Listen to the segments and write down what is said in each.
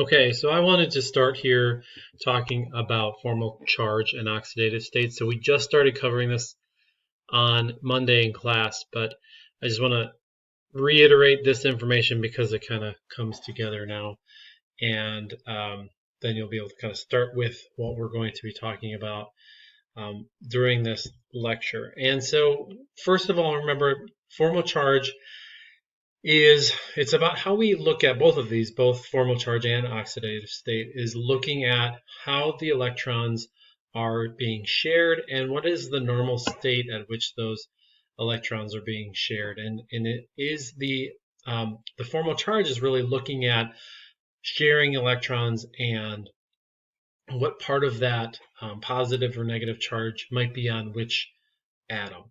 Okay, so I wanted to start here talking about formal charge and oxidative state. So we just started covering this on Monday in class, but I just want to reiterate this information because it kind of comes together now. And then you'll be able to kind of start with what we're going to be talking about during this lecture. And so, first of all, remember formal charge it's about how we look at both of these, both formal charge and oxidative state, is looking at how the electrons are being shared and what is the normal state at which those electrons are being shared. And it is the formal charge is really looking at sharing electrons and what part of that positive or negative charge might be on which atom.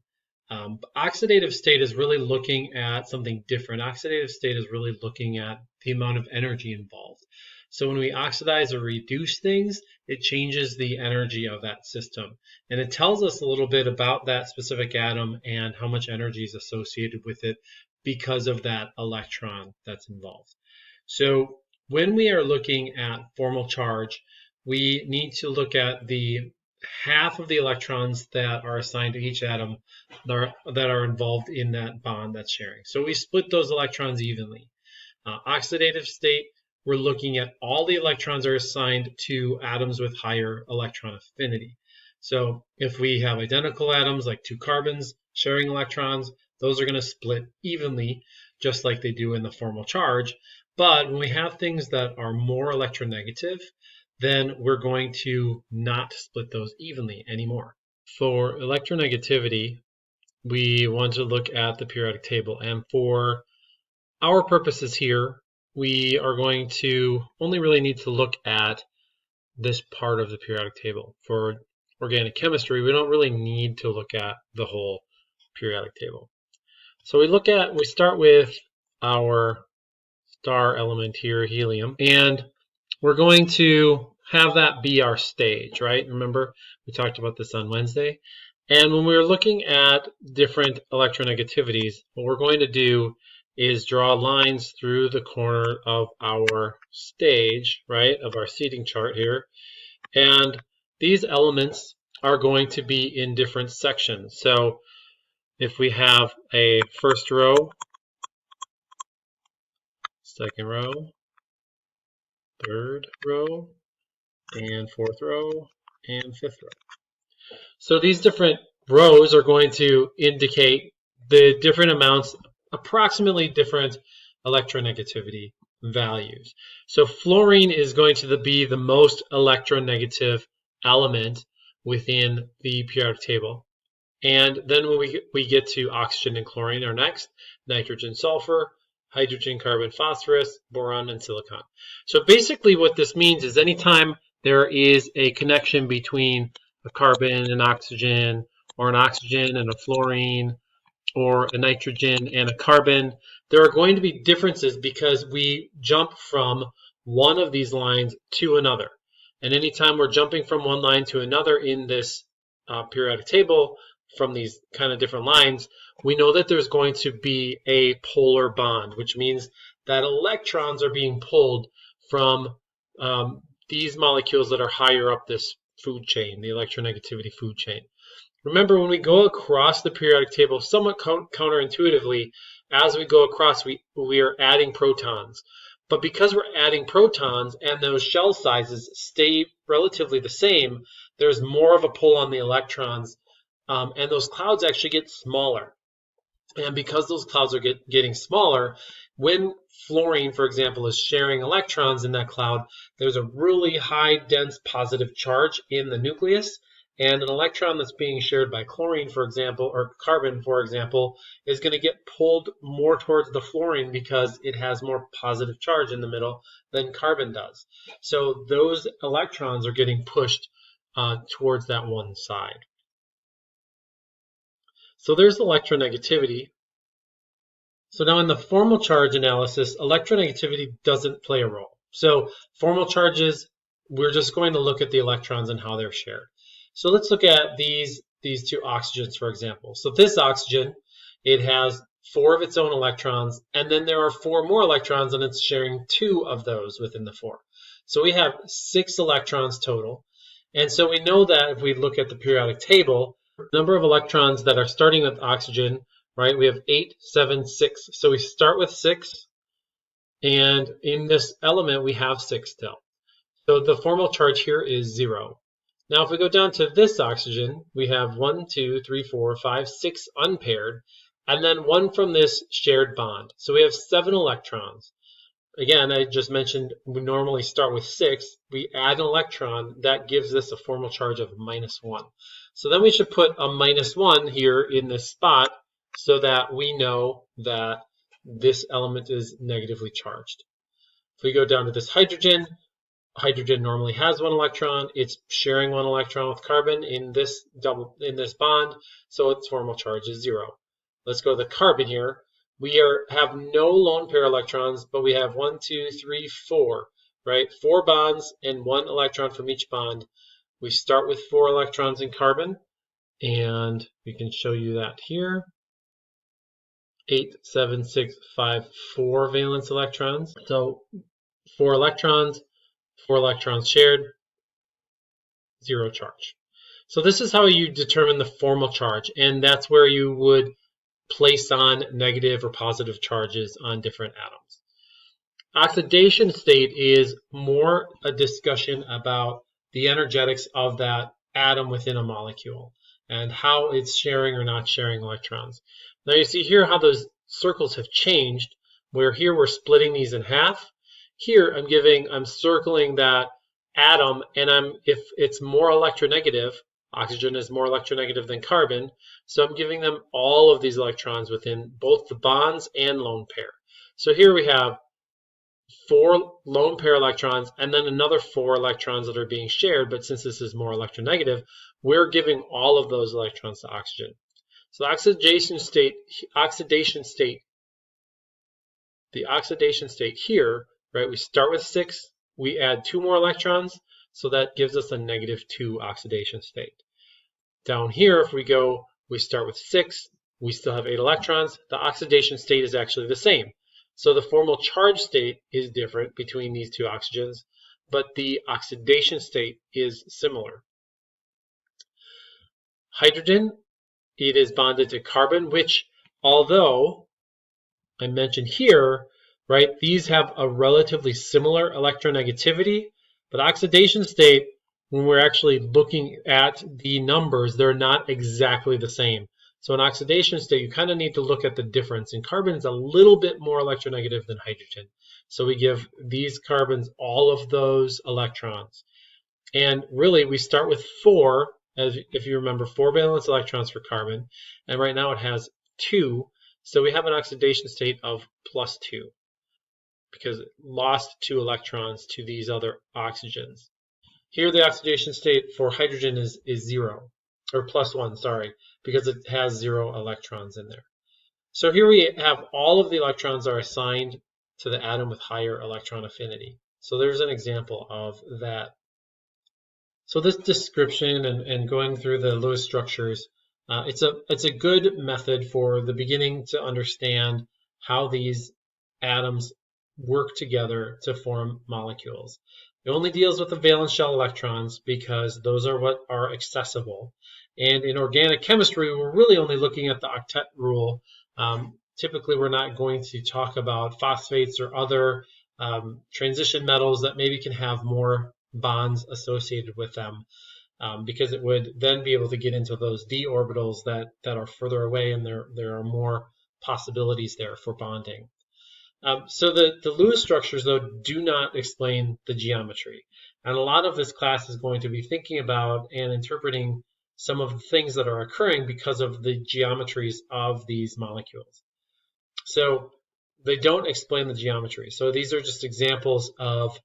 Oxidative state is really looking at something different. Oxidative state is really looking at the amount of energy involved. So when we oxidize or reduce things, it changes the energy of that system. And it tells us a little bit about that specific atom and how much energy is associated with it because of that electron that's involved. So when we are looking at formal charge, we need to look at the half of the electrons that are assigned to each atom that are involved in that bond that's sharing. So we split those electrons evenly. Oxidative state, we're looking at all the electrons are assigned to atoms with higher electron affinity. So if we have identical atoms like two carbons sharing electrons, those are going to split evenly just like they do in the formal charge. But when we have things that are more electronegative, then we're going to not split those evenly anymore. For electronegativity, we want to look at the periodic table. And for our purposes here, we are going to only really need to look at this part of the periodic table. For organic chemistry, we don't really need to look at the whole periodic table. So we start with our star element here, helium, and we're going to have that be our stage, right? Remember, we talked about this on Wednesday. And when we're looking at different electronegativities, what we're going to do is draw lines through the corner of our stage, right, of our seating chart here. And these elements are going to be in different sections. So if we have a first row, second row, third row, and fourth row, and fifth row. So these different rows are going to indicate the different amounts, approximately different electronegativity values. So fluorine is going to be the most electronegative element within the periodic table. And then when we get to oxygen and chlorine are next, nitrogen, sulfur, hydrogen, carbon, phosphorus, boron, and silicon. So basically what this means is anytime there is a connection between a carbon and oxygen, or an oxygen and a fluorine, or a nitrogen and a carbon, there are going to be differences because we jump from one of these lines to another. And anytime we're jumping from one line to another in this periodic table, from these kind of different lines, we know that there's going to be a polar bond, which means that electrons are being pulled from these molecules that are higher up this food chain, the electronegativity food chain. Remember, when we go across the periodic table, somewhat counterintuitively, as we go across, we are adding protons. But because we're adding protons and those shell sizes stay relatively the same, there's more of a pull on the electrons, and those clouds actually get smaller. And because those clouds are getting smaller, when fluorine, for example, is sharing electrons in that cloud, there's a really high dense positive charge in the nucleus. And an electron that's being shared by chlorine, for example, or carbon, for example, is going to get pulled more towards the fluorine because it has more positive charge in the middle than carbon does. So those electrons are getting pushed towards that one side. So there's electronegativity. So now in the formal charge analysis, electronegativity doesn't play a role. So formal charges, we're just going to look at the electrons and how they're shared. So let's look at these two oxygens, for example. So this oxygen, it has 4 of its own electrons, and then there are 4 more electrons, and it's sharing 2 of those within the 4. So we have 6 electrons total. And so we know that if we look at the periodic table, the number of electrons that are starting with oxygen, right, we have 8, 7, 6. So we start with 6, and in this element we have 6 still. So the formal charge here is 0. Now if we go down to this oxygen, we have 1, 2, 3, 4, 5, 6 unpaired, and then 1 from this shared bond. So we have 7 electrons. Again, I just mentioned we normally start with 6. We add an electron. That gives this a formal charge of -1. So then we should put a -1 here in this spot so that we know that this element is negatively charged. If we go down to this hydrogen, hydrogen normally has 1 electron. It's sharing 1 electron with carbon in this bond, so its formal charge is 0. Let's go to the carbon here. We have no lone pair electrons, but we have 1, 2, 3, 4, right? 4 bonds and 1 electron from each bond. We start with 4 electrons in carbon, and we can show you that here. 8, 7, 6, 5, 4 valence electrons. So 4 electrons shared, 0 charge. So this is how you determine the formal charge, and that's where you would place on negative or positive charges on different atoms. Oxidation state is more a discussion about the energetics of that atom within a molecule and how it's sharing or not sharing electrons. Now you see here how those circles have changed, where here we're splitting these in half. Here I'm circling that atom, and if it's more electronegative, oxygen is more electronegative than carbon, so I'm giving them all of these electrons within both the bonds and lone pair. So here we have 4 lone pair electrons and then another 4 electrons that are being shared, but since this is more electronegative, we're giving all of those electrons to oxygen. So the oxidation state here, right, we start with 6, we add 2 more electrons, so that gives us a -2 oxidation state. Down here, if we start with 6, we still have 8 electrons. The oxidation state is actually the same. So the formal charge state is different between these two oxygens, but the oxidation state is similar. Hydrogen, it is bonded to carbon, which, although I mentioned here, right, these have a relatively similar electronegativity, but oxidation state, when we're actually looking at the numbers, they're not exactly the same. So in oxidation state, you kind of need to look at the difference. And carbon is a little bit more electronegative than hydrogen. So we give these carbons all of those electrons. And really, we start with 4, if you remember, 4 valence electrons for carbon. And right now it has 2. So we have an oxidation state of +2 because it lost 2 electrons to these other oxygens. Here the oxidation state for hydrogen is 0, or +1, sorry, because it has 0 electrons in there. So here we have all of the electrons are assigned to the atom with higher electron affinity. So there's an example of that. So this description and going through the Lewis structures, it's a good method for the beginning to understand how these atoms work together to form molecules. It only deals with the valence shell electrons because those are what are accessible. And in organic chemistry, we're really only looking at the octet rule. Typically, we're not going to talk about phosphates or other transition metals that maybe can have more bonds associated with them, because it would then be able to get into those d orbitals that are further away, and there are more possibilities there for bonding. So the Lewis structures, though, do not explain the geometry. And a lot of this class is going to be thinking about and interpreting some of the things that are occurring because of the geometries of these molecules. So they don't explain the geometry. So these are just examples of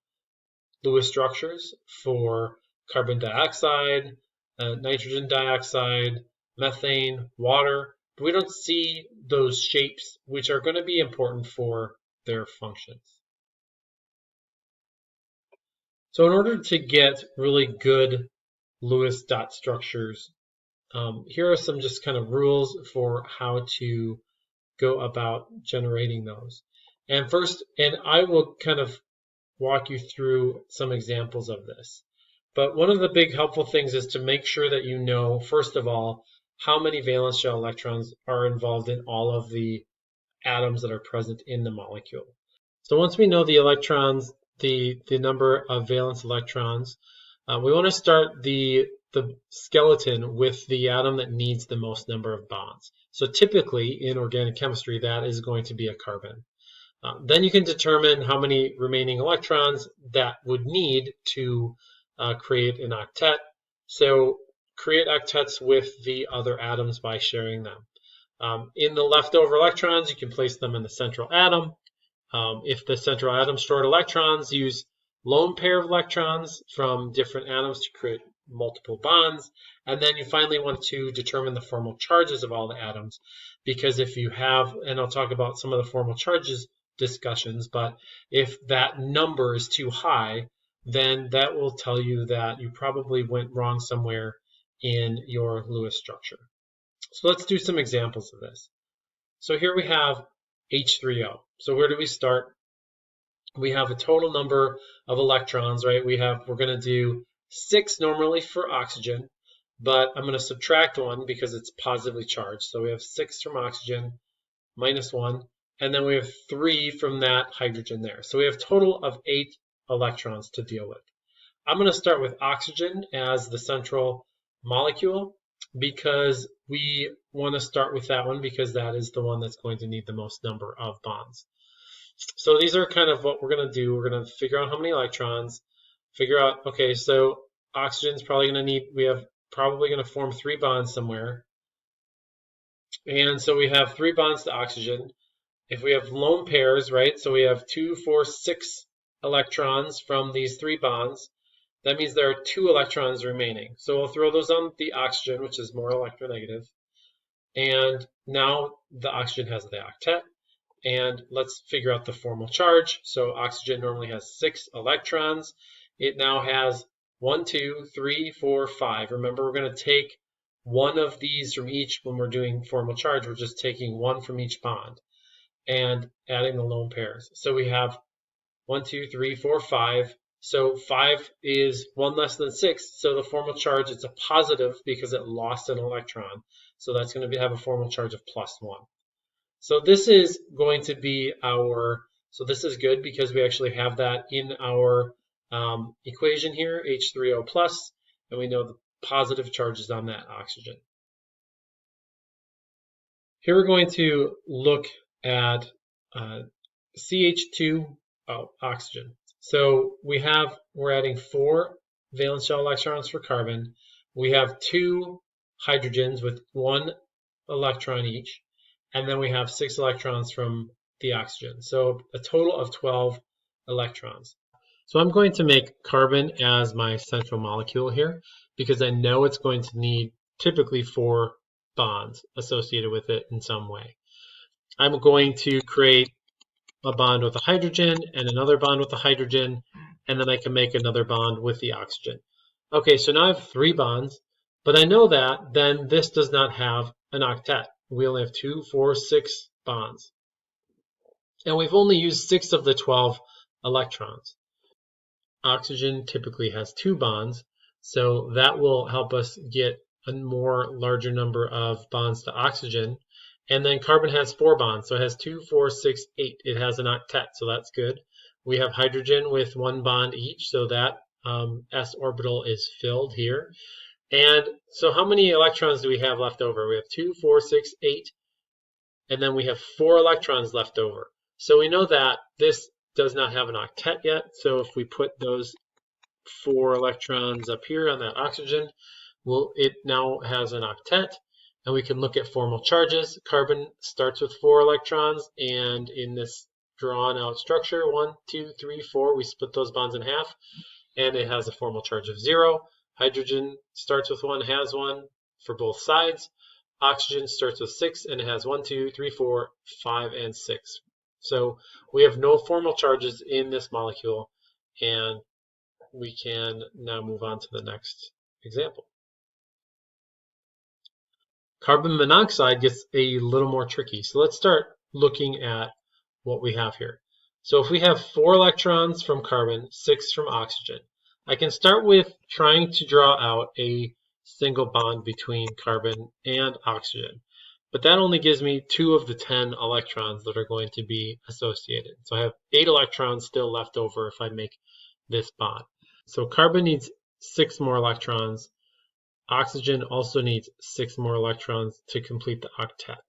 Lewis structures for carbon dioxide, nitrogen dioxide, methane, water. But we don't see those shapes, which are going to be important for their functions. So in order to get really good Lewis dot structures, here are some just kind of rules for how to go about generating those. And first, and I will kind of walk you through some examples of this. But one of the big helpful things is to make sure that you know, first of all, how many valence shell electrons are involved in all of the atoms that are present in the molecule. So once we know the electrons, the number of valence electrons, we want to start the skeleton with the atom that needs the most number of bonds. So typically in organic chemistry, that is going to be a carbon. Then you can determine how many remaining electrons that would need to create an octet. So create octets with the other atoms by sharing them. In the leftover electrons, you can place them in the central atom. If the central atom stored electrons, use lone pair of electrons from different atoms to create multiple bonds. And then you finally want to determine the formal charges of all the atoms, because if you have, and I'll talk about some of the formal charges discussions, but if that number is too high, then that will tell you that you probably went wrong somewhere in your Lewis structure. So let's do some examples of this. So here we have H3O. So where do we start? We have a total number of electrons, right? We're going to do 6 normally for oxygen, but I'm going to subtract 1 because it's positively charged. So we have 6 from oxygen, minus 1, and then we have 3 from that hydrogen there. So we have a total of 8 electrons to deal with. I'm going to start with oxygen as the central molecule because we want to start with that one because that is the one that's going to need the most number of bonds. So these are kind of what we're going to do. We're going to figure out how many electrons, figure out, okay, so oxygen's probably going to need, we have probably going to form 3 bonds somewhere. And so we have 3 bonds to oxygen. If we have lone pairs, right, so we have 2, 4, 6 electrons from these 3 bonds, that means there are 2 electrons remaining. So we'll throw those on the oxygen, which is more electronegative. And now the oxygen has the octet. And let's figure out the formal charge. So oxygen normally has 6 electrons. It now has 1, 2, 3, 4, 5. Remember, we're going to take one of these from each when we're doing formal charge. We're just taking 1 from each bond and adding the lone pairs. So we have 1, 2, 3, 4, 5. So 5 is 1 less than 6. So the formal charge, it's a positive because it lost an electron. So that's going to have a formal charge of plus 1. So this is going to be our, so this is good because we actually have that in our equation here, H3O plus, and we know the positive charges on that oxygen. Here we're going to look at CH2, oxygen. So we're adding 4 valence shell electrons for carbon. We have 2 hydrogens with 1 electron each. And then we have 6 electrons from the oxygen. So a total of 12 electrons. So I'm going to make carbon as my central molecule here because I know it's going to need typically 4 bonds associated with it in some way. I'm going to create a bond with a hydrogen and another bond with a hydrogen, and then I can make another bond with the oxygen. Okay, so now I have 3 bonds, but I know that then this does not have an octet. We only have 2, 4, 6 bonds. And we've only used 6 of the 12 electrons. Oxygen typically has 2 bonds, so that will help us get a more larger number of bonds to oxygen. And then carbon has 4 bonds, so it has 2, 4, 6, 8. It has an octet, so that's good. We have hydrogen with 1 bond each, so that s orbital is filled here. And so how many electrons do we have left over? We have 2, 4, 6, 8, and then we have 4 electrons left over. So we know that this does not have an octet yet, so if we put those 4 electrons up here on that oxygen, it now has an octet, and we can look at formal charges. Carbon starts with 4 electrons, and in this drawn out structure, 1, 2, 3, 4, we split those bonds in half, and it has a formal charge of 0. Hydrogen starts with 1, has 1 for both sides. Oxygen starts with 6, and it has 1, 2, 3, 4, 5, and 6. So we have no formal charges in this molecule, and we can now move on to the next example. Carbon monoxide gets a little more tricky. So let's start looking at what we have here. So if we have 4 electrons from carbon, 6 from oxygen, I can start with trying to draw out a single bond between carbon and oxygen. But that only gives me 2 of the 10 electrons that are going to be associated. So I have 8 electrons still left over if I make this bond. So carbon needs 6 more electrons. Oxygen also needs 6 more electrons to complete the octet.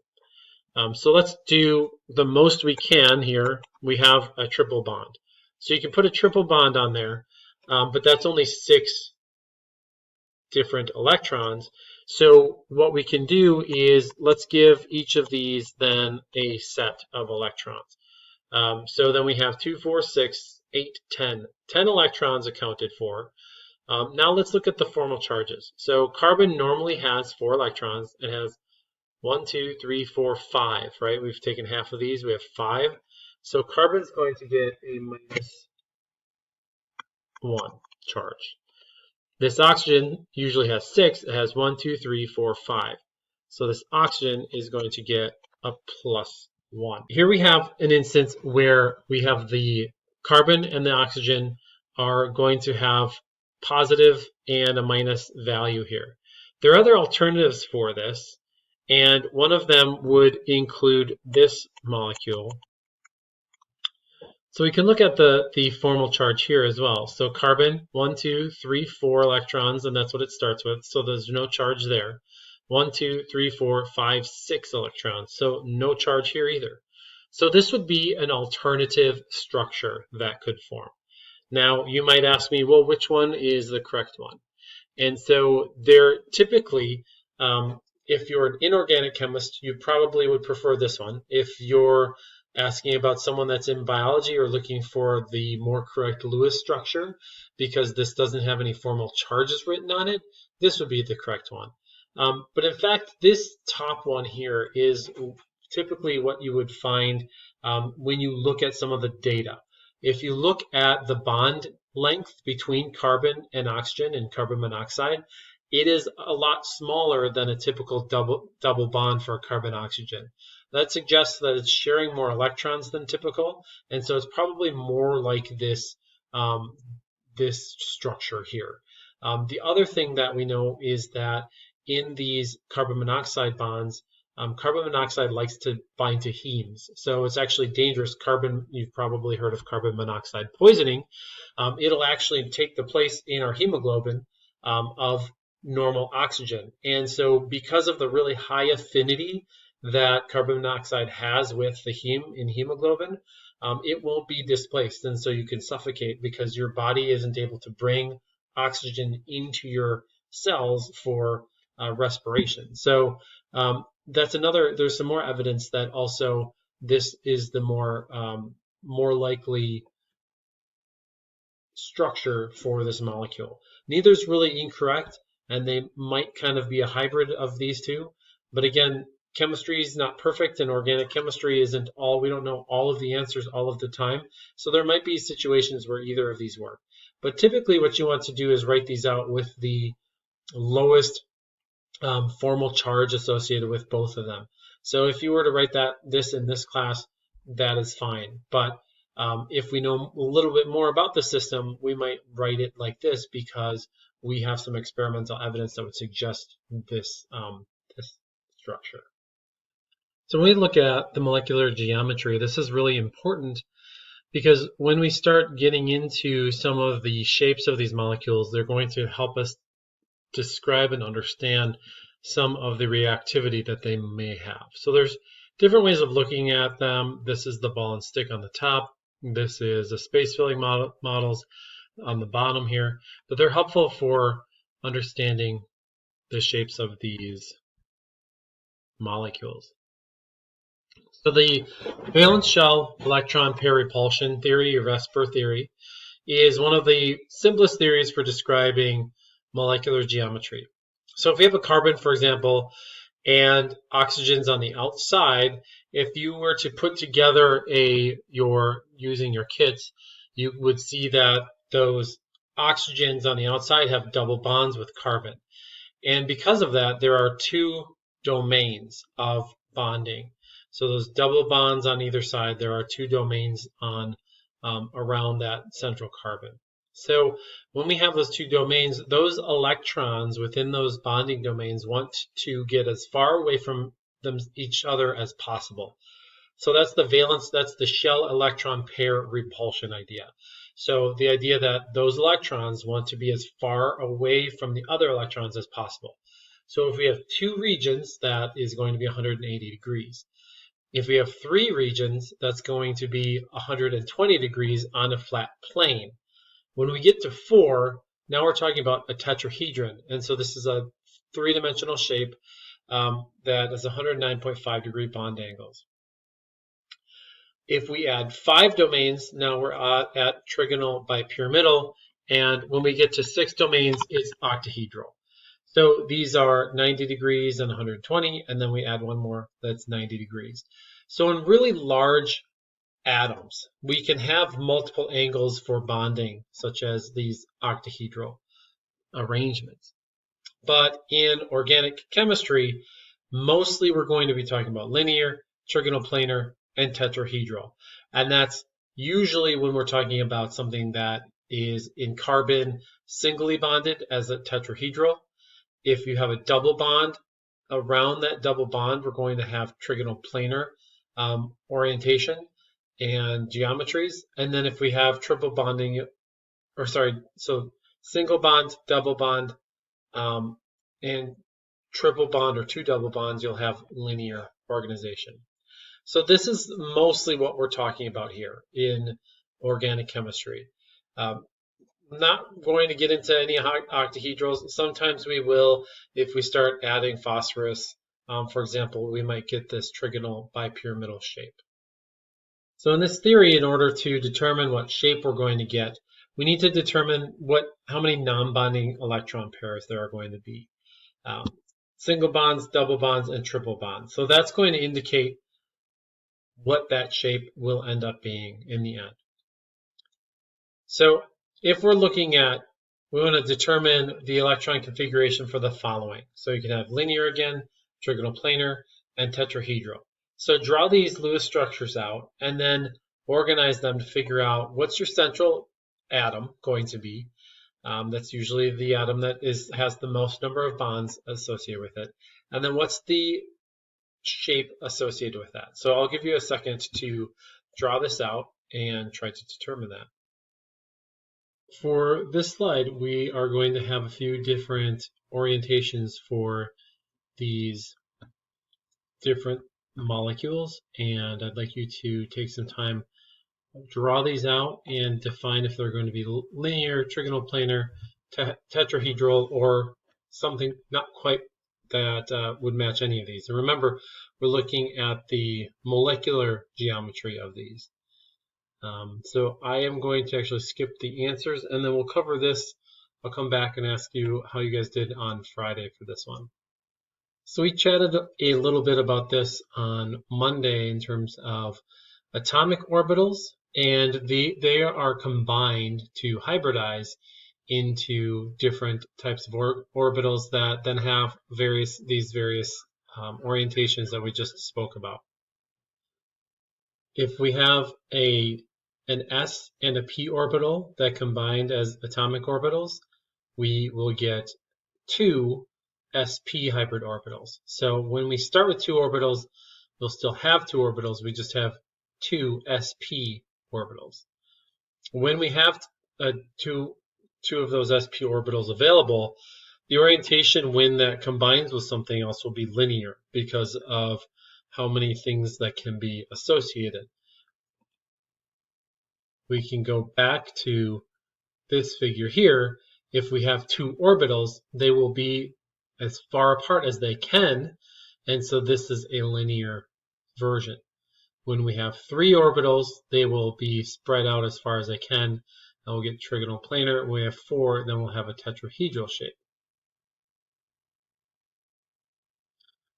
So let's do the most we can here. We have a triple bond. So you can put a triple bond on there, but that's only 6 different electrons. So what we can do is let's give each of these then a set of electrons. So then we have 2, 4, 6, 8, 10. 10 electrons accounted for. Now let's look at the formal charges. So carbon normally has 4 electrons. It has 1, 2, 3, 4, 5, right? We've taken half of these. We have 5. So carbon is going to get a -1 charge. This oxygen usually has 6. It has 1, 2, 3, 4, 5. So this oxygen is going to get a +1. Here we have an instance where we have the carbon and the oxygen are going to have positive and a minus value here. There are other alternatives for this, and one of them would include this molecule. So we can look at the formal charge here as well. So carbon, 1, 2, 3, 4 electrons, and that's what it starts with. So there's no charge there. 1, 2, 3, 4, 5, 6 electrons. So no charge here either. So this would be an alternative structure that could form. Now you might ask me, well, which one is the correct one? And so they're typically, if you're an inorganic chemist, you probably would prefer this one. If you're asking about someone that's in biology or looking for the more correct Lewis structure, because this doesn't have any formal charges written on it, this would be the correct one. But in fact, this top one here is typically what you would find when you look at some of the data. If you look at the bond length between carbon and oxygen and carbon monoxide, it is a lot smaller than a typical double bond for carbon oxygen. That suggests that it's sharing more electrons than typical, and so it's probably more like this this structure here. The other thing that we know is that in these carbon monoxide bonds, carbon monoxide likes to bind to hemes, so it's actually dangerous. You've probably heard of carbon monoxide poisoning. It'll actually take the place in our hemoglobin of normal oxygen. And so because of the really high affinity that carbon monoxide has with the heme in hemoglobin, it won't be displaced. And so you can suffocate because your body isn't able to bring oxygen into your cells for respiration. So that's another, there's some more evidence that also this is the more likely structure for this molecule. Neither is really incorrect, and they might kind of be a hybrid of these two. But again, chemistry is not perfect, and organic chemistry isn't all. We don't know all of the answers all of the time. So there might be situations where either of these work. But typically what you want to do is write these out with the lowest formal charge associated with both of them. So if you were to write this in this class, that is fine. But if we know a little bit more about the system, we might write it like this because we have some experimental evidence that would suggest this, this structure. So when we look at the molecular geometry, this is really important because when we start getting into some of the shapes of these molecules, they're going to help us describe and understand some of the reactivity that they may have. So there's different ways of looking at them. This is the ball and stick on the top. This is the space filling models on the bottom here, but they're helpful for understanding the shapes of these molecules. So the valence shell electron pair repulsion theory, or VSEPR theory, is one of the simplest theories for describing molecular geometry. So if we have a carbon, for example, and oxygen's on the outside, if you were to put together using your kits, you would see that those oxygens on the outside have double bonds with carbon. And because of that, there are two domains of bonding. So those double bonds on either side, there are two domains on around that central carbon. So when we have those two domains, those electrons within those bonding domains want to get as far away from each other as possible. So that's the valence, that's the shell electron pair repulsion idea. So the idea that those electrons want to be as far away from the other electrons as possible. So if we have two regions, that is going to be 180 degrees. If we have three regions, that's going to be 120 degrees on a flat plane. When we get to four, now we're talking about a tetrahedron. And so this is a three-dimensional shape that has 109.5 degree bond angles. If we add 5 domains, now we're at trigonal bipyramidal. And when we get to 6 domains, it's octahedral. So these are 90 degrees and 120, and then we add one more that's 90 degrees. So in really large atoms, we can have multiple angles for bonding, such as these octahedral arrangements. But in organic chemistry, mostly we're going to be talking about linear, trigonal planar, and tetrahedral. And that's usually when we're talking about something that is in carbon singly bonded as a tetrahedral. If you have a double bond, around that double bond, we're going to have trigonal planar orientation and geometries. And then if we have triple bonding, so single bond, double bond, and triple bond or two double bonds, you'll have linear organization. So this is mostly what we're talking about here in organic chemistry. Not going to get into any octahedrals. Sometimes we will if we start adding phosphorus. For example, we might get this trigonal bipyramidal shape. So in this theory, in order to determine what shape we're going to get, we need to determine how many non-bonding electron pairs there are going to be. Single bonds, double bonds, and triple bonds. So that's going to indicate what that shape will end up being in the end. So if we're looking at, we want to determine the electron configuration for the following. So you can have linear again, trigonal planar, and tetrahedral. So draw these Lewis structures out and then organize them to figure out what's your central atom going to be. That's usually the atom that has the most number of bonds associated with it. And then what's the shape associated with that. So I'll give you a second to draw this out and try to determine that. For this slide, we are going to have a few different orientations for these different molecules, and I'd like you to take some time, draw these out, and define if they're going to be linear, trigonal planar, tetrahedral, or something not quite that would match any of these. And remember, we're looking at the molecular geometry of these. So I am going to actually skip the answers, and then we'll cover this. I'll come back and ask you how you guys did on Friday for this one. So we chatted a little bit about this on Monday in terms of atomic orbitals, and they are combined to hybridize into different types of orbitals that then have these various orientations that we just spoke about. If we have an s and a p orbital that combined as atomic orbitals, we will get two sp hybrid orbitals. So when we start with two orbitals, we'll still have two orbitals, we just have two sp orbitals. When we have two of those sp orbitals available, the orientation when that combines with something else will be linear because of how many things that can be associated. We can go back to this figure here. If we have two orbitals, they will be as far apart as they can, and so this is a linear version. When we have three orbitals, they will be spread out as far as they can, and we'll get trigonal planar. When we have four, then we'll have a tetrahedral shape.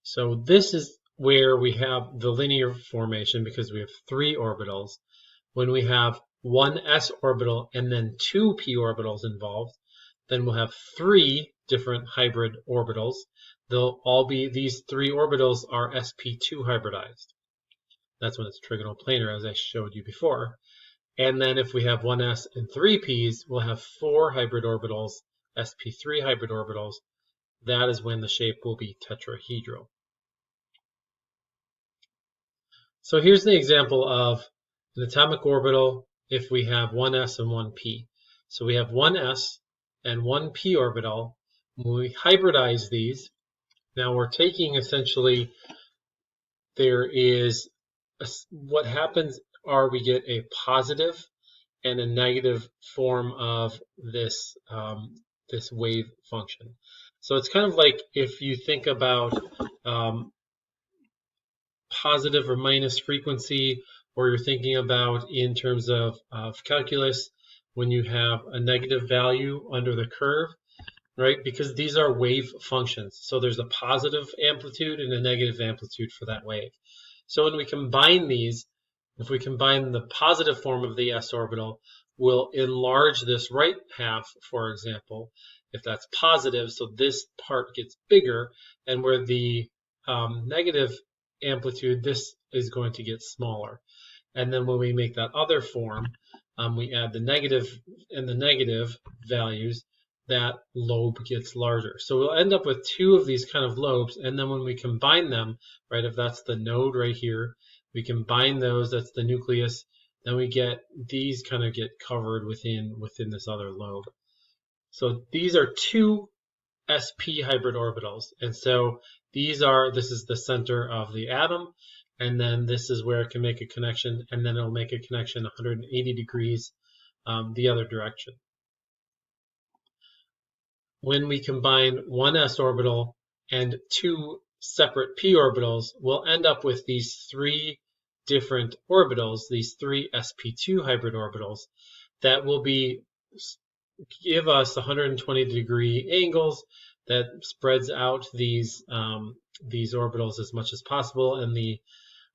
So this is where we have the linear formation because we have three orbitals. When we have one s orbital and then two p orbitals involved, then we'll have three different hybrid orbitals. They'll all be, these 3 orbitals are sp2 hybridized. That's when it's trigonoplanar, as I showed you before. And then if we have 1s and 3 p's, we'll have 4 hybrid orbitals, sp3 hybrid orbitals. That is when the shape will be tetrahedral. So here's the example of an atomic orbital if we have 1s and 1p. So we have 1s and 1p orbital. When we hybridize these, now we're taking essentially, there is what happens are we get a positive and a negative form of this this wave function. So it's kind of like if you think about positive or minus frequency, or you're thinking about in terms of calculus when you have a negative value under the curve, right? Because these are wave functions. So there's a positive amplitude and a negative amplitude for that wave. So when we combine these, if we combine the positive form of the s orbital, we'll enlarge this right half, for example, if that's positive. So this part gets bigger, and where the negative amplitude, this is going to get smaller. And then when we make that other form, we add the negative and the negative values, that lobe gets larger. So we'll end up with 2 of these kind of lobes, and then when we combine them, right, if that's the node right here, we combine those, that's the nucleus, then we get these kind of get covered within this other lobe. So these are 2 sp hybrid orbitals, and so this is the center of the atom, and then this is where it can make a connection, and then it'll make a connection 180 degrees the other direction. When we combine 1 s orbital and 2 separate p orbitals, we'll end up with these 3 different orbitals, these 3 sp2 hybrid orbitals, that will give us 120 degree angles that spreads out these orbitals as much as possible and the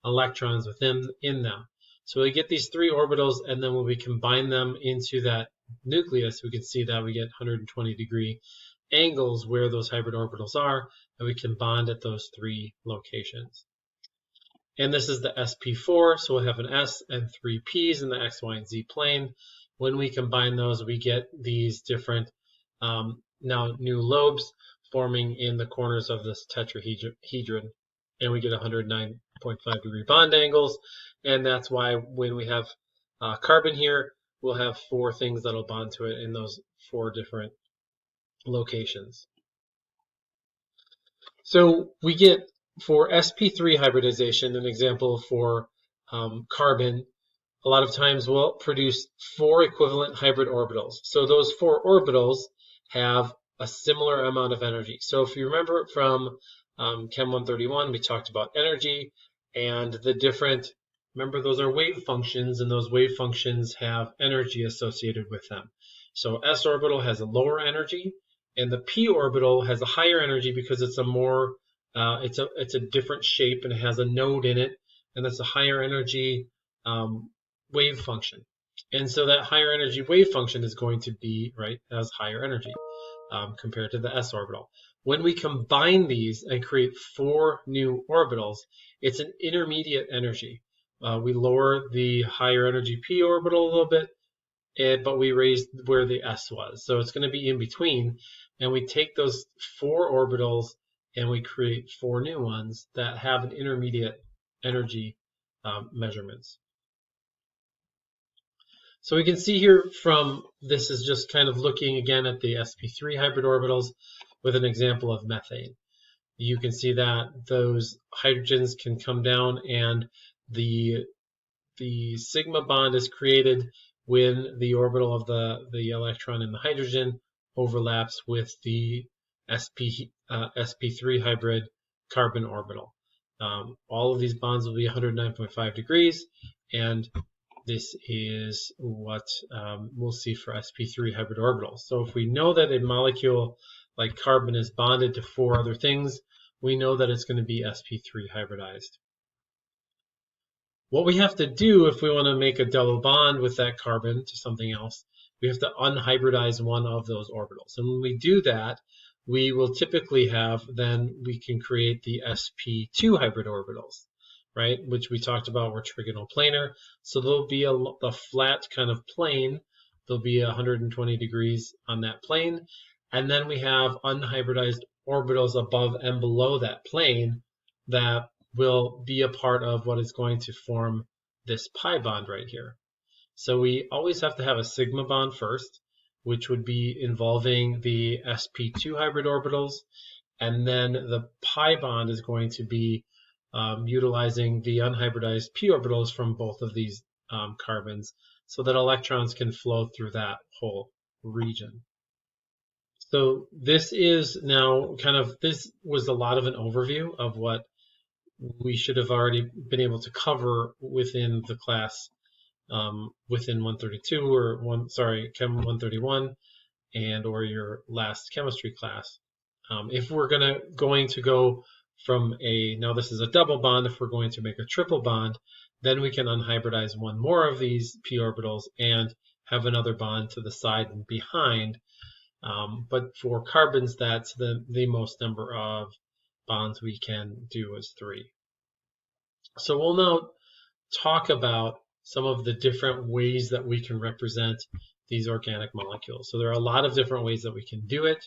electrons within them. So we get these 3 orbitals, and then when we combine them into that nucleus, we can see that we get 120 degree angles where those hybrid orbitals are, and we can bond at those 3 locations. And this is the sp4, so we'll have an s and 3 p's in the x, y, and z plane. When we combine those, we get these different now new lobes forming in the corners of this tetrahedron, and we get 109.5 degree bond angles. And that's why when we have carbon here, we'll have 4 things that'll bond to it in those 4 different locations. So we get, for sp3 hybridization, an example for carbon, a lot of times we'll produce 4 equivalent hybrid orbitals. So those 4 orbitals have a similar amount of energy. So if you remember from Chem 131, we talked about energy and the different, remember those are wave functions, and those wave functions have energy associated with them. So s orbital has a lower energy, and the p orbital has a higher energy because it's a more it's a different shape, and it has a node in it, and that's a higher energy wave function. And so that higher energy wave function is going to be, right, as higher energy compared to the s orbital. When we combine these and create 4 new orbitals, it's an intermediate energy. We lower the higher energy p orbital a little bit, but we raise where the s was. So it's going to be in between, and we take those 4 orbitals and we create 4 new ones that have an intermediate energy measurements. So we can see here from, this is just kind of looking again at the sp3 hybrid orbitals with an example of methane. You can see that those hydrogens can come down, and the sigma bond is created when the orbital of the electron in the hydrogen overlaps with the sp3 hybrid carbon orbital. All of these bonds will be 109.5 degrees, and this is what we'll see for sp3 hybrid orbitals. So if we know that a molecule like carbon is bonded to 4 other things, we know that it's going to be sp3 hybridized. What we have to do if we want to make a double bond with that carbon to something else, we have to unhybridize one of those orbitals. And when we do that, we will typically have, then we can create the sp2 hybrid orbitals, right? Which we talked about were trigonal planar. So there'll be a flat kind of plane. There'll be 120 degrees on that plane. And then we have unhybridized orbitals above and below that plane that will be a part of what is going to form this pi bond right here. So we always have to have a sigma bond first, which would be involving the sp2 hybrid orbitals, and then the pi bond is going to be utilizing the unhybridized p orbitals from both of these carbons, so that electrons can flow through that whole region. So this is now this was a lot of an overview of what we should have already been able to cover within the class, within 132 or Chem 131 and or your last chemistry class. If we're going to go from now this is a double bond, if we're going to make a triple bond, then we can unhybridize one more of these p orbitals and have another bond to the side and behind. But for carbons, that's the most number of bonds we can do is 3. So we'll now talk about some of the different ways that we can represent these organic molecules. So there are a lot of different ways that we can do it.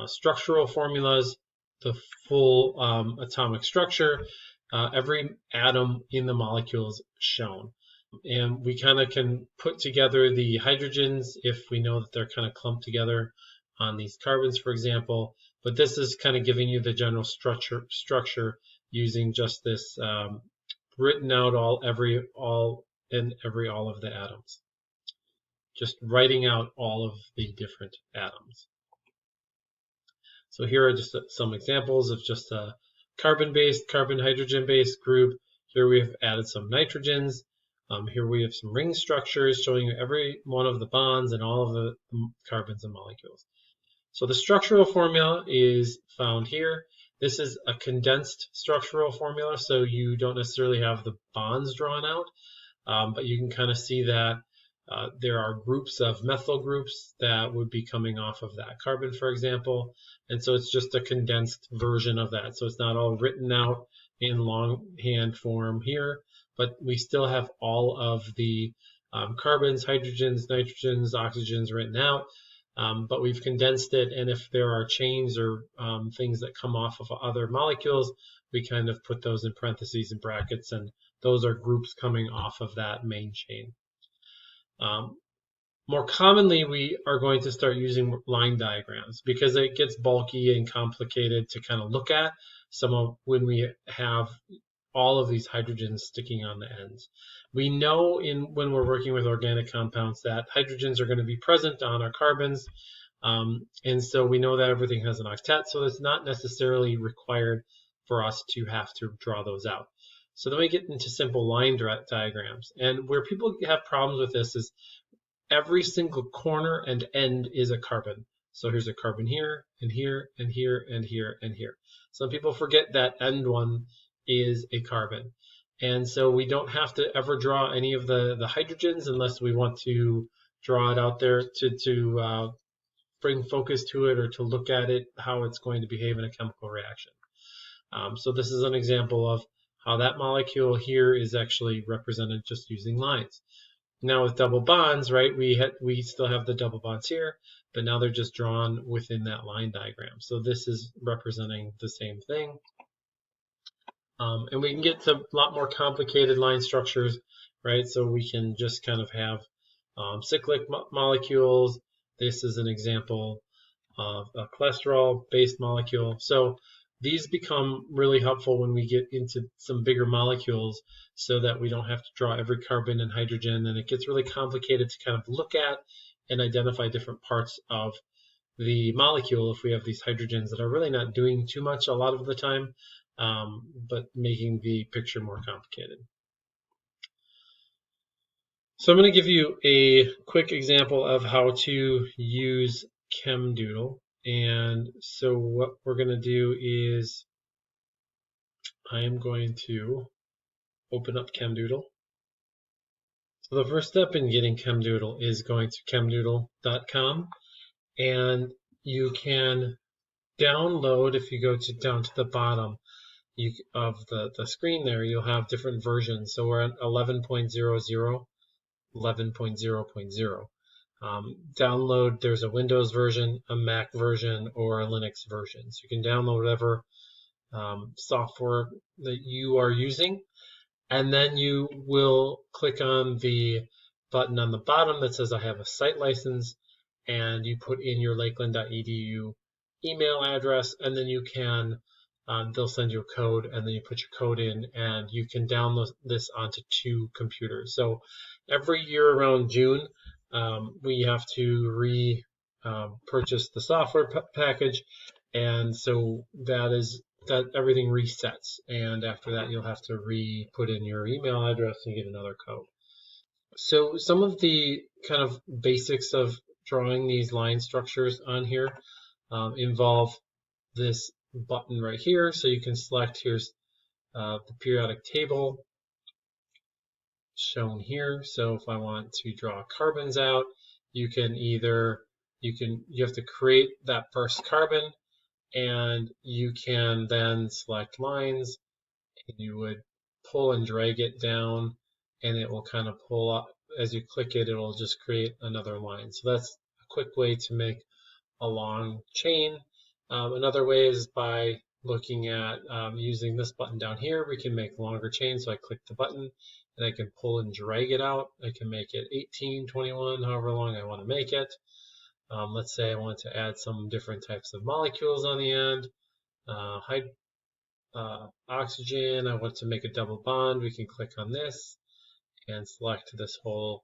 Structural formulas, the full atomic structure, every atom in the molecule is shown. And we kind of can put together the hydrogens if we know that they're kind of clumped together on these carbons, for example. But this is kind of giving you the general structure using just this written out all of the atoms. Just writing out all of the different atoms. So here are just some examples of just a carbon-based, carbon-hydrogen-based group. Here we have added some nitrogens. Here we have some ring structures showing you every one of the bonds and all of the carbons and molecules. So the structural formula is found here. This is a condensed structural formula, so you don't necessarily have the bonds drawn out, but you can kind of see that there are groups of methyl groups that would be coming off of that carbon, for example. And so it's just a condensed version of that. So it's not all written out in longhand form here, but we still have all of the carbons, hydrogens, nitrogens, oxygens written out. But we've condensed it, and if there are chains or things that come off of other molecules, we kind of put those in parentheses and brackets, and those are groups coming off of that main chain. More commonly, we are going to start using line diagrams because it gets bulky and complicated to kind of look at when we have all of these hydrogens sticking on the ends. We know when we're working with organic compounds that hydrogens are going to be present on our carbons, and so we know that everything has an octet, so it's not necessarily required for us to have to draw those out. So then we get into simple line diagrams, and where people have problems with this is every single corner and end is a carbon. So here's a carbon here, and here, and here, and here, and here. Some people forget that end one is a carbon. And so we don't have to ever draw any of the hydrogens unless we want to draw it out there to bring focus to it or to look at it, how it's going to behave in a chemical reaction. So this is an example of how that molecule here is actually represented just using lines. Now with double bonds, right, we still have the double bonds here, but now they're just drawn within that line diagram. So this is representing the same thing. And we can get to a lot more complicated line structures, right? So we can just kind of have cyclic molecules. This is an example of a cholesterol-based molecule. So these become really helpful when we get into some bigger molecules so that we don't have to draw every carbon and hydrogen, and it gets really complicated to kind of look at and identify different parts of the molecule if we have these hydrogens that are really not doing too much a lot of the time, but making the picture more complicated. So I'm going to give you a quick example of how to use ChemDoodle. And so what we're going to do is I am going to open up ChemDoodle. So the first step in getting ChemDoodle is going to chemdoodle.com, and you can download, if you go down to the bottom of the screen there, you'll have different versions. So we're at 11.00, 11.0.0. Download, there's a Windows version, a Mac version, or a Linux version. So you can download whatever software that you are using, and then you will click on the button on the bottom that says I have a site license, and you put in your lakeland.edu email address, and then you can they'll send you a code, and then you put your code in, and you can download this onto 2 computers. So every year around June, we have to purchase the software package, and so that everything resets, and after that you'll have to put in your email address and get another code. So some of the kind of basics of drawing these line structures on here involve this button right here. So you can select, here's the periodic table shown here. So if I want to draw carbons out, you have to create that first carbon, and you can then select lines, and you would pull and drag it down, and it will kind of pull up. As you click it, it'll just create another line. So that's a quick way to make a long chain. Another way is by looking at using this button down here. We can make longer chains. So I click the button, and I can pull and drag it out. I can make it 18, 21, however long I want to make it. Let's say I want to add some different types of molecules on the end. Oxygen, I want to make a double bond. We can click on this and select this whole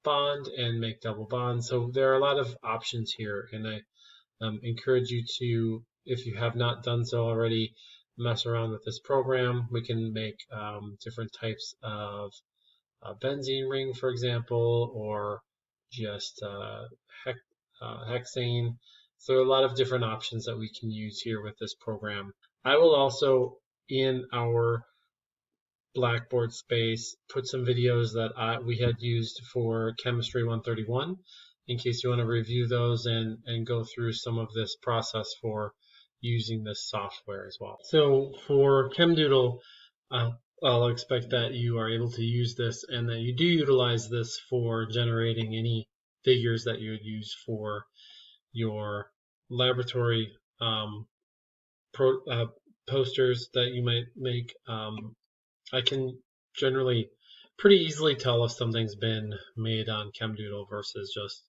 bond and make double bonds. So there are a lot of options here, and I encourage you to, if you have not done so already, mess around with this program. We can make different types of benzene ring, for example, or just hexane. So there are a lot of different options that we can use here with this program. I will also, in our Blackboard space, put some videos that we had used for Chemistry 131 in case you want to review those and go through some of this process for using this software as well. So for ChemDoodle, I'll expect that you are able to use this and that you do utilize this for generating any figures that you would use for your laboratory posters that you might make. I can generally pretty easily tell if something's been made on ChemDoodle versus just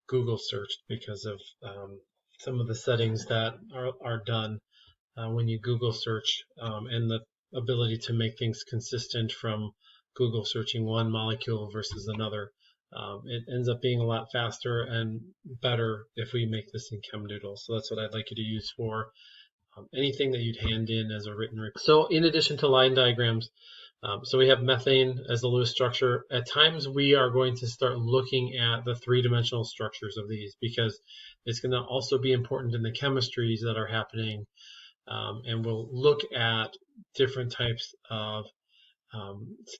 Google searched because of some of the settings that are done when you Google search, and the ability to make things consistent from Google searching one molecule versus another. It ends up being a lot faster and better if we make this in ChemDoodle. So that's what I'd like you to use for anything that you'd hand in as a written report. So in addition to line diagrams, so we have methane as the Lewis structure. At times we are going to start looking at the three-dimensional structures of these because it's going to also be important in the chemistries that are happening, and we'll look at different types of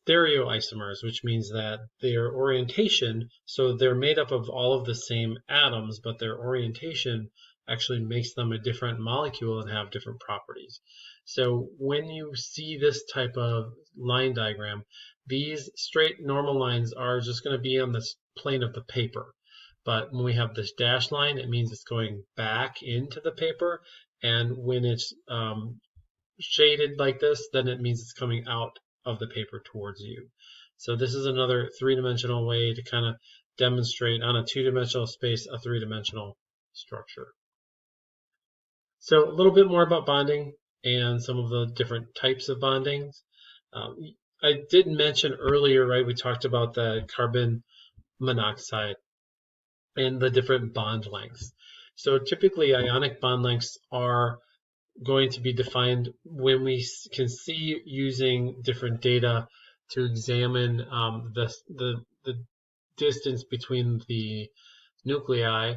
stereoisomers, which means that their orientation, so they're made up of all of the same atoms, but their orientation actually makes them a different molecule and have different properties. So when you see this type of line diagram, these straight normal lines are just going to be on this plane of the paper. But when we have this dashed line, it means it's going back into the paper. And when it's shaded like this, then it means it's coming out of the paper towards you. So this is another three-dimensional way to kind of demonstrate on a two-dimensional space a three-dimensional structure. So a little bit more about bonding and some of the different types of bondings. I did mention earlier, right, we talked about the carbon monoxide and the different bond lengths. So typically ionic bond lengths are going to be defined when we can see using different data to examine the distance between the nuclei.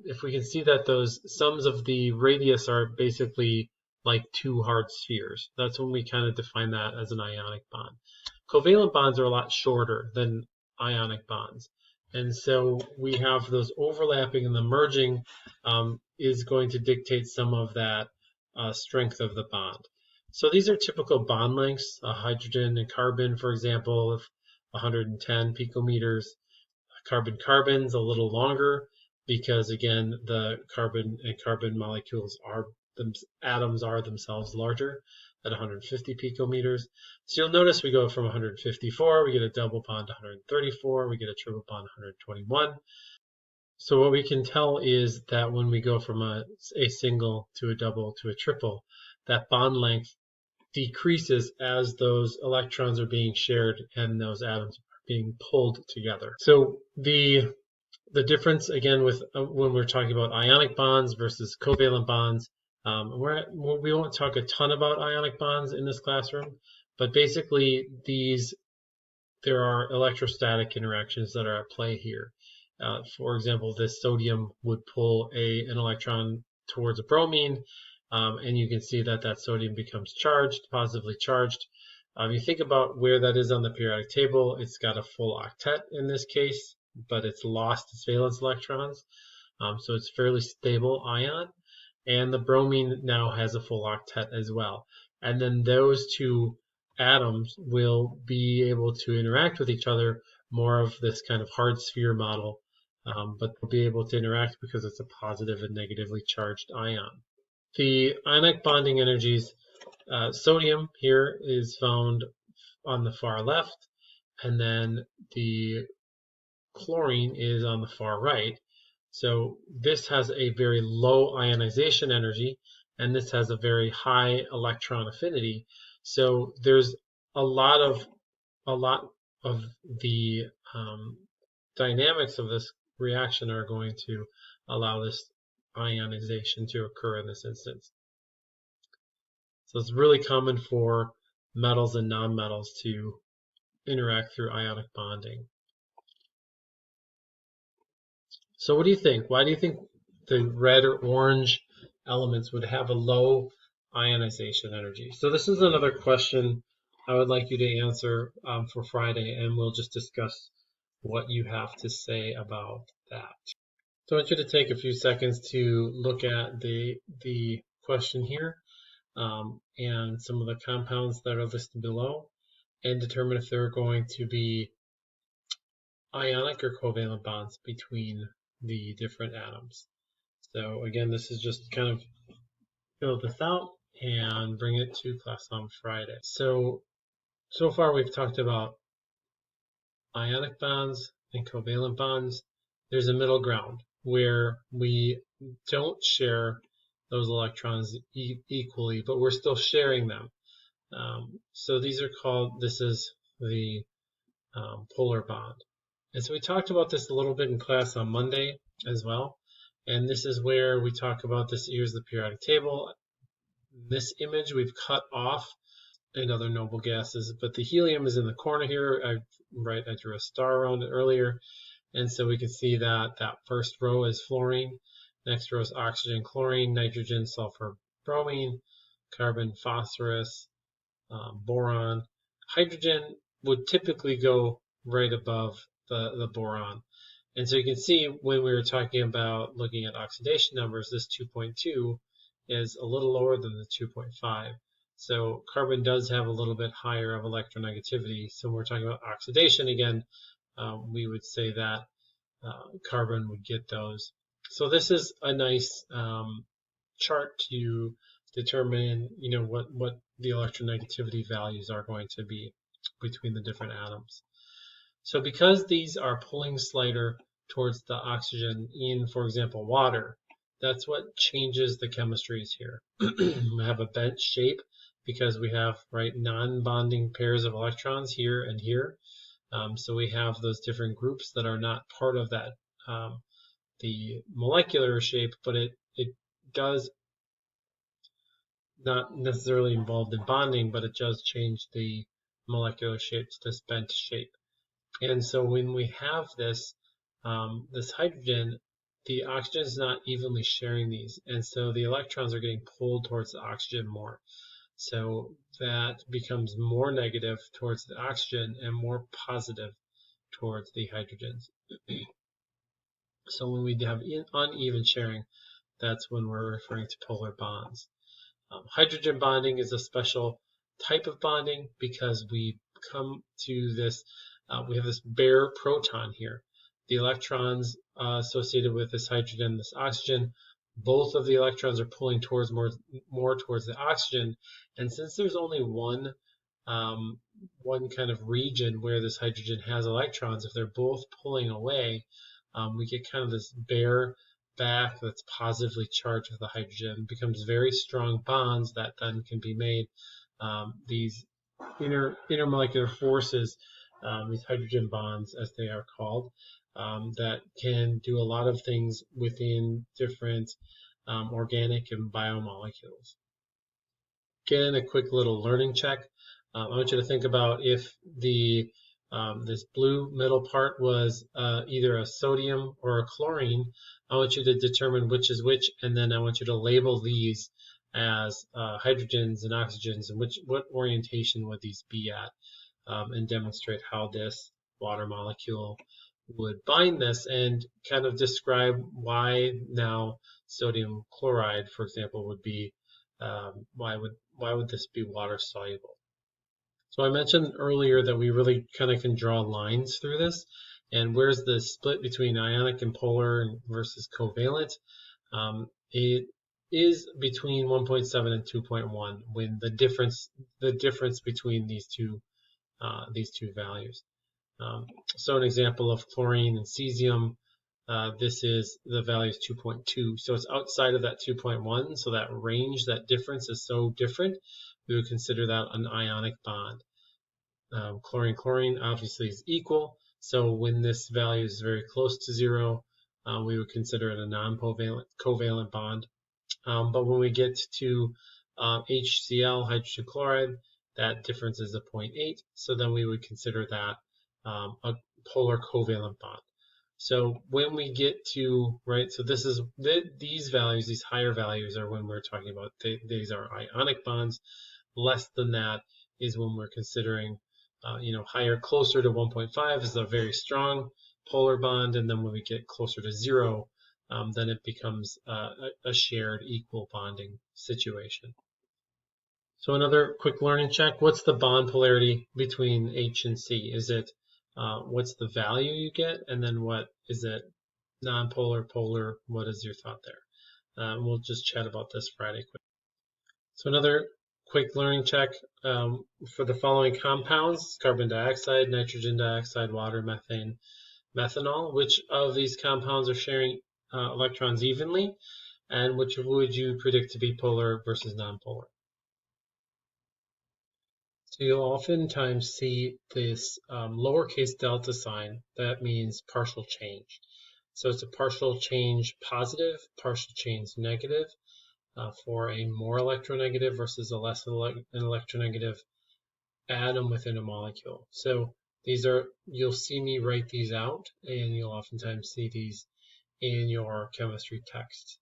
If we can see that those sums of the radius are basically like two hard spheres, that's when we kind of define that as an ionic bond. Covalent bonds are a lot shorter than ionic bonds. And so we have those overlapping, and the merging is going to dictate some of that strength of the bond. So these are typical bond lengths. Hydrogen and carbon, for example, of 110 picometers. Carbon-carbon's a little longer because, again, the carbon and carbon molecules are atoms are themselves larger at 150 picometers. So you'll notice we go from 154, we get a double bond to 134, we get a triple bond to 121. So what we can tell is that when we go from a single to a double to a triple, that bond length decreases as those electrons are being shared and those atoms are being pulled together. So the difference again with when we're talking about ionic bonds versus covalent bonds, we won't talk a ton about ionic bonds in this classroom, but basically there are electrostatic interactions that are at play here. For example, this sodium would pull an electron towards a bromine, and you can see that that sodium becomes charged, positively charged. You think about where that is on the periodic table. It's got a full octet in this case, but it's lost its valence electrons, so it's fairly stable ion. And the bromine now has a full octet as well. And then those two atoms will be able to interact with each other, more of this kind of hard sphere model, but they'll be able to interact because it's a positive and negatively charged ion. The ionic bonding energies, sodium here is found on the far left, and then the chlorine is on the far right. So this has a very low ionization energy, and this has a very high electron affinity. So there's a lot of the dynamics of this reaction are going to allow this ionization to occur in this instance. So it's really common for metals and nonmetals to interact through ionic bonding. So what do you think? Why do you think the red or orange elements would have a low ionization energy? So this is another question I would like you to answer for Friday, and we'll just discuss what you have to say about that. So I want you to take a few seconds to look at the question here and some of the compounds that are listed below, and determine if they're going to be ionic or covalent bonds between the different atoms. So again, this is just kind of fill this out and bring it to class on Friday. So far we've talked about ionic bonds and covalent bonds. There's a middle ground where we don't share those electrons equally, but we're still sharing them. So these are called, this is the polar bond. And so we talked about this a little bit in class on Monday as well. And this is where we talk about this. Here's the periodic table. This image we've cut off and other noble gases, but the helium is in the corner here. I drew a star around it earlier. And so we can see that that first row is fluorine. Next row is oxygen, chlorine, nitrogen, sulfur, bromine, carbon, phosphorus, boron. Hydrogen would typically go right above the boron. And so you can see when we were talking about looking at oxidation numbers, this 2.2 is a little lower than the 2.5. So carbon does have a little bit higher of electronegativity. So when we're talking about oxidation again, we would say that carbon would get those. So this is a nice chart to determine, what the electronegativity values are going to be between the different atoms. So because these are pulling slighter towards the oxygen in, for example, water, that's what changes the chemistries here. We have a bent shape because we have non-bonding pairs of electrons here and here. So we have those different groups that are not part of that the molecular shape, but it does not necessarily involved in bonding, but it does change the molecular shape to this bent shape. And so when we have this this hydrogen, the oxygen is not evenly sharing these, and so the electrons are getting pulled towards the oxygen more. So that becomes more negative towards the oxygen and more positive towards the hydrogens. So when we have uneven sharing, that's when we're referring to polar bonds. Hydrogen bonding is a special type of bonding because we come to this, we have this bare proton here. The electrons associated with this hydrogen, this oxygen, both of the electrons are pulling towards more towards the oxygen. And since there's only one kind of region where this hydrogen has electrons, if they're both pulling away, we get kind of this bare back that's positively charged with the hydrogen. It becomes very strong bonds that then can be made. These intermolecular forces, these hydrogen bonds as they are called, that can do a lot of things within different organic and biomolecules. Again, a quick little learning check. I want you to think about if the this blue middle part was either a sodium or a chlorine. I want you to determine which is which, and then I want you to label these as hydrogens and oxygens, and what orientation would these be at, and demonstrate how this water molecule would bind this, and kind of describe why now sodium chloride, for example, would be why would this be water soluble? So I mentioned earlier that we really kind of can draw lines through this. And where's the split between ionic and polar versus covalent? It is between 1.7 and 2.1 when the difference between these two values. So an example of chlorine and cesium, this is the value is 2.2. So it's outside of that 2.1. So that range, that difference is so different, we would consider that an ionic bond. Chlorine obviously is equal. So when this value is very close to 0, we would consider it a non-covalent bond. But when we get to HCl, hydrogen chloride, that difference is a 0.8. So then we would consider that a polar covalent bond. So when we get to, right, so this is these values, these higher values are when we're talking about these are ionic bonds. Less than that is when we're considering, higher, closer to 1.5 is a very strong polar bond, and then when we get closer to 0, then it becomes a shared equal bonding situation. So another quick learning check, what's the bond polarity between H and C? Is it, what's the value you get? And then what is it, non-polar, polar? What is your thought there? We'll just chat about this Friday quick. So another quick learning check, for the following compounds, carbon dioxide, nitrogen dioxide, water, methane, methanol, which of these compounds are sharing electrons evenly, and which would you predict to be polar versus non-polar? So you'll oftentimes see this lowercase delta sign. That means partial change. So it's a partial change positive, partial change negative for a more electronegative versus a less electronegative atom within a molecule. So these are, you'll see me write these out, and you'll oftentimes see these in your chemistry text.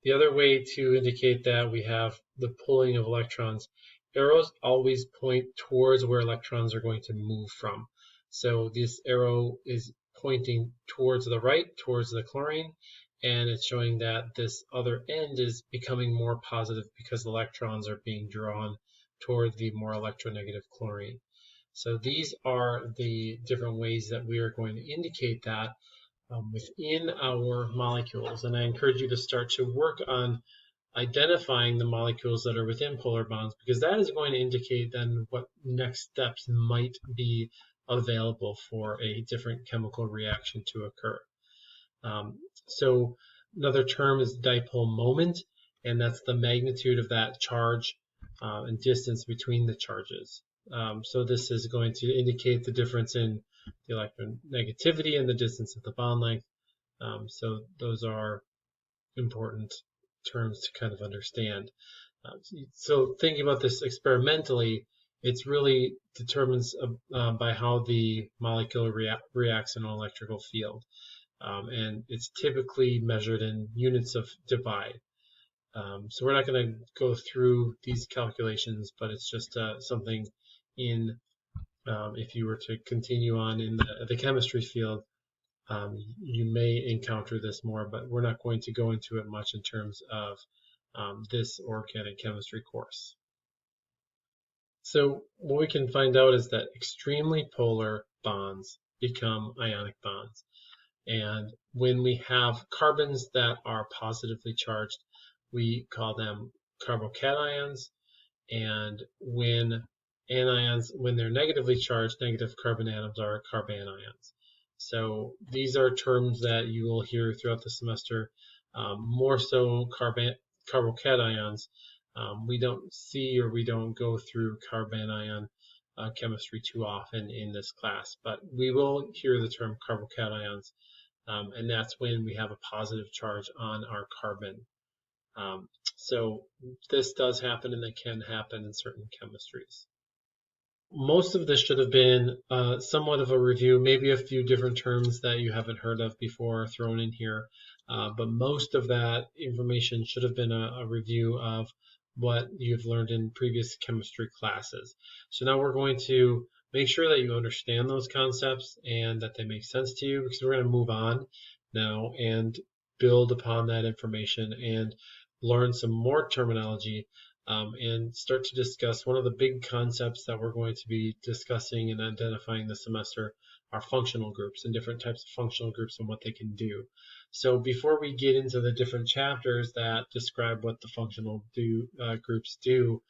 The other way to indicate that we have the pulling of electrons, arrows always point towards where electrons are going to move from. So this arrow is pointing towards the right, towards the chlorine, and it's showing that this other end is becoming more positive because electrons are being drawn toward the more electronegative chlorine. So these are the different ways that we are going to indicate that within our molecules. And I encourage you to start to work on identifying the molecules that are within polar bonds, because that is going to indicate then what next steps might be available for a different chemical reaction to occur. So another term is dipole moment, and that's the magnitude of that charge and distance between the charges. So this is going to indicate the difference in the electronegativity and the distance of the bond length. So those are important terms to kind of understand. So thinking about this experimentally, it's really determines by how the molecule reacts in an electrical field. And it's typically measured in units of divide. So we're not going to go through these calculations, but it's just something in if you were to continue on in the chemistry field, you may encounter this more, but we're not going to go into it much in terms of this organic chemistry course. So what we can find out is that extremely polar bonds become ionic bonds. And when we have carbons that are positively charged, we call them carbocations. And when anions, when they're negatively charged, negative carbon atoms are carbanions. So these are terms that you will hear throughout the semester, more so carbocations. We don't see or we don't go through carbanion chemistry too often in this class, but we will hear the term carbocations, and that's when we have a positive charge on our carbon. So this does happen, and it can happen in certain chemistries. Most of this should have been somewhat of a review, maybe a few different terms that you haven't heard of before thrown in here, but most of that information should have been a review of what you've learned in previous chemistry classes. So now we're going to make sure that you understand those concepts and that they make sense to you, because we're going to move on now and build upon that information and learn some more terminology, and start to discuss one of the big concepts that we're going to be discussing and identifying this semester are functional groups and different types of functional groups and what they can do. So before we get into the different chapters that describe what the functional groups do,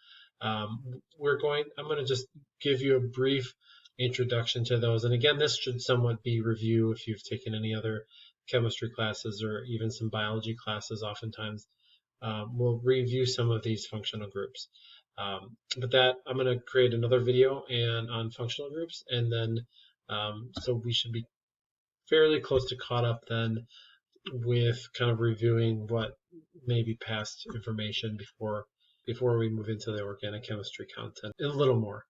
I'm going to just give you a brief introduction to those. And again, this should somewhat be review if you've taken any other chemistry classes or even some biology classes. Oftentimes we'll review some of these functional groups. But that I'm going to create another video and on functional groups, and then so we should be fairly close to caught up then with kind of reviewing what may be past information before we move into the organic chemistry content a little more.